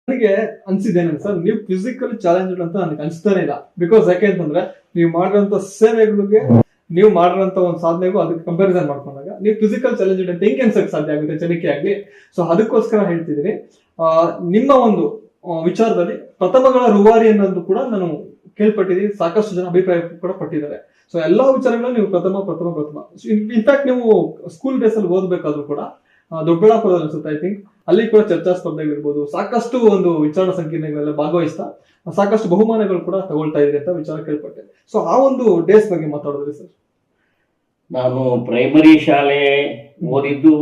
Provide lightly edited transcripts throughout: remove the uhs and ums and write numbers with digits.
ನನಗೆ ಅನ್ಸಿದ್ದೇನೆ ಸರ್, ನೀವು physical challenge ಅಂತ ನನಗೆ ಅನ್ಸ್ತಾನೆ ಇಲ್ಲ. ಬಿಕಾಸ್ ಯಾಕೆ ಅಂತಂದ್ರೆ ನೀವು ಮಾಡಿರೋಂಥ ಸೇವೆಗಳಿಗೆ, ನೀವು ಮಾಡಿರೋಂಥ ಒಂದು ಸಾಧನೆಗೂ ಅದಕ್ಕೆ ಕಂಪ್ಯಾರಿಸನ್ ಮಾಡ್ಕೊಂಡಾಗ ನೀವು ಫಿಸಿಕಲ್ ಚಾಲೆಂಜ್ ಅಂತ ಹೆಂಗೆ ಅನ್ಸಕ್ ಸಾಧ್ಯ ಆಗುತ್ತೆ ಜನಕ್ಕೆ ಆಗ್ಲಿ. ಸೊ ಅದಕ್ಕೋಸ್ಕರ ಹೇಳ್ತಿದ್ದೀನಿ, ನಿಮ್ಮ ಒಂದು ವಿಚಾರದಲ್ಲಿ ಪ್ರಥಮಗಳ ರೂವಾರಿ ಅನ್ನೋದು ಕೂಡ ನಾನು ಕೇಳ್ಪಟ್ಟಿದ್ದೀನಿ. ಸಾಕಷ್ಟು ಜನ ಅಭಿಪ್ರಾಯ ಕೂಡ ಪಟ್ಟಿದ್ದಾರೆ. ಸೊ ಎಲ್ಲಾ ವಿಚಾರಗಳು ನೀವು ಪ್ರಥಮ. ಇನ್ಫ್ಯಾಕ್ಟ್ ನೀವು ಸ್ಕೂಲ್ ಡೇಸ್ ಅಲ್ಲಿ ಓದಬೇಕಾದ್ರೂ ಕೂಡ ದೊಡ್ಡಬಳ್ಳಾಪುರದಲ್ಲಿ ಅನ್ಸುತ್ತೆ, ಐ ಥಿಂಕ್ ಅಲ್ಲಿ ಕೂಡ ಚರ್ಚಾ ಸ್ಪರ್ಧೆಗಳಿರ್ಬೋದು, ಸಾಕಷ್ಟು ಒಂದು ವಿಚಾರ ಸಂಕಿರಣಗಳೆಲ್ಲ ಭಾಗವಹಿಸ್ತಾ ಸಾಕಷ್ಟು ಬಹುಮಾನಗಳು ಕೂಡ ತಗೊಳ್ತಾ ಇದ್ರಿ ಅಂತ ವಿಚಾರ ಕೇಳ್ಪಟ್ಟೆ. ಸೊ ಆ ಒಂದು ಡೇಸ್ ಬಗ್ಗೆ ಮಾತಾಡಿದ್ರಿ ಸರ್. ನಾನು ಪ್ರೈಮರಿ ಶಾಲೆ ಓದಿದ್ದು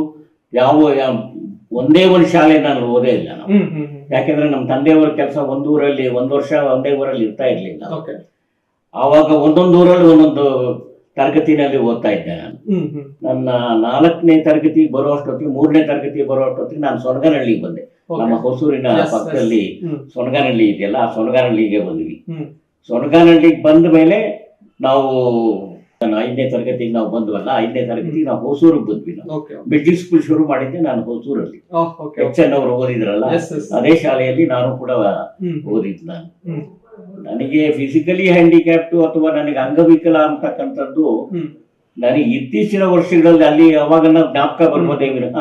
ಒಂದೇ ಒಂದು ಶಾಲೆ ನಾನು ಓದೇ ಇಲ್ಲ. ಯಾಕೆಂದ್ರೆ ನಮ್ಮ ತಂದೆಯವರ ಕೆಲಸ ಒಂದು ವರ್ಷ ಒಂದೇ ಊರಲ್ಲಿ ಇರ್ತಾ ಇರ್ಲಿಲ್ಲ. ಆವಾಗ ಒಂದೊಂದು ಊರಲ್ಲಿ ಒಂದೊಂದು ತರಗತಿನಲ್ಲಿ ಓದ್ತಾ ಇದ್ದೆ ನಾನು. ನನ್ನ 4ನೇ ತರಗತಿ ಬರುವಷ್ಟೊತ್ತಿಗೆ, 3ನೇ ತರಗತಿ ಬರುವಷ್ಟೊತ್ತಿಗೆ ನಾನು ಸೊನಗನಹಳ್ಳಿಗೆ ಬಂದೆ. ನಮ್ಮ ಹೊಸೂರಿನ ಪಕ್ಕದಲ್ಲಿ ಸೊನಗನಹಳ್ಳಿ ಇದೆಯಲ್ಲ, ಆ ಸೊನಗನಹಳ್ಳಿಗೆ ಬಂದ್ವಿ. ಸೊನಗನಹಳ್ಳಿಗೆ ಬಂದ ಮೇಲೆ ನಾವು 5ನೇ ತರಗತಿಗೆ ನಾವು ಬಂದ್ವಲ್ಲ, 5ನೇ ತರಗತಿಗೆ ನಾವು ಹೊಸೂರಿಗೆ ಬಂದ್ವಿ. ನಾವು ಮಿಡ್ಲ್ ಸ್ಕೂಲ್ ಶುರು ಮಾಡಿದ್ದೆ ನಾನು ಹೊಸೂರಲ್ಲಿ. HN ಅವರು ಓದಿದ್ರಲ್ಲ, ಅದೇ ಶಾಲೆಯಲ್ಲಿ ನಾನು ಕೂಡ ಓದಿದ್ದು. ನನಗೆ ಫಿಸಿಕಲಿ ಹ್ಯಾಂಡಿಕ್ಯಾಪ್ಟು ಅಥವಾ ನನಗೆ ಅಂಗವಿಕಲ ಅಂತಕ್ಕಂಥದ್ದು ನನಗೆ ಇತ್ತೀಚಿನ ವರ್ಷಗಳಲ್ಲಿ ಅಲ್ಲಿ ಅವಾಗ ಜ್ಞಾಪಕ ಬರ್ಬೋದೇ ವಿನಃ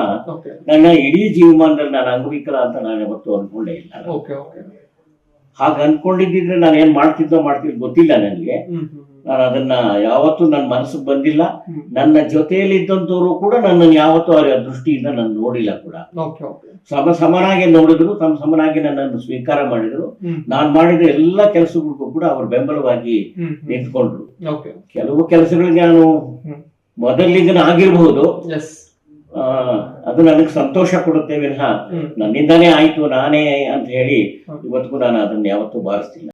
ನನ್ನ ಇಡೀ ಜೀವಮಾನದಲ್ಲಿ ನಾನು ಅಂಗವಿಕಲ ಅಂತ ನಾನು ಯಾವತ್ತೂ ಅನ್ಕೊಂಡೇ ಇಲ್ಲ. ಹಾಗೆ ಅನ್ಕೊಂಡಿದ್ದಿದ್ರೆ ನಾನು ಏನ್ ಮಾಡ್ತಿದ್ದೋ ಗೊತ್ತಿಲ್ಲ ನನಗೆ. ನಾನು ಅದನ್ನ ಯಾವತ್ತೂ ನನ್ನ ಮನಸ್ಸಿಗೆ ಬಂದಿಲ್ಲ. ನನ್ನ ಜೊತೆಯಲ್ಲಿ ಇದ್ದಂಥವ್ರು ಕೂಡ ನನ್ನನ್ನು ಯಾವತ್ತೂ ಅವರ ದೃಷ್ಟಿಯಿಂದ ನಾನು ನೋಡಿಲ್ಲ ಕೂಡ. ಸಮನಾಗಿ ನೋಡಿದ್ರು, ಸಮನಾಗಿ ನನ್ನನ್ನು ಸ್ವೀಕಾರ ಮಾಡಿದ್ರು. ನಾನು ಮಾಡಿದ ಎಲ್ಲ ಕೆಲಸಗಳಿಗೂ ಕೂಡ ಅವರು ಬೆಂಬಲವಾಗಿ ನಿಂತ್ಕೊಂಡ್ರು. ಕೆಲವು ಕೆಲಸಗಳಿಗೆ ನಾನು ಮೊದಲಿಗೆ ಆಗಿರಬಹುದು, ಅದು ನನಗೆ ಸಂತೋಷ ಕೊಡುತ್ತೆ ವಿನಃ ನನ್ನಿಂದಾನೇ ಆಯ್ತು ನಾನೇ ಅಂತ ಹೇಳಿ ಇವತ್ತಿಗೂ ನಾನು ಅದನ್ನ ಯಾವತ್ತೂ ಭಾವಿಸ್ತಿಲ್ಲ.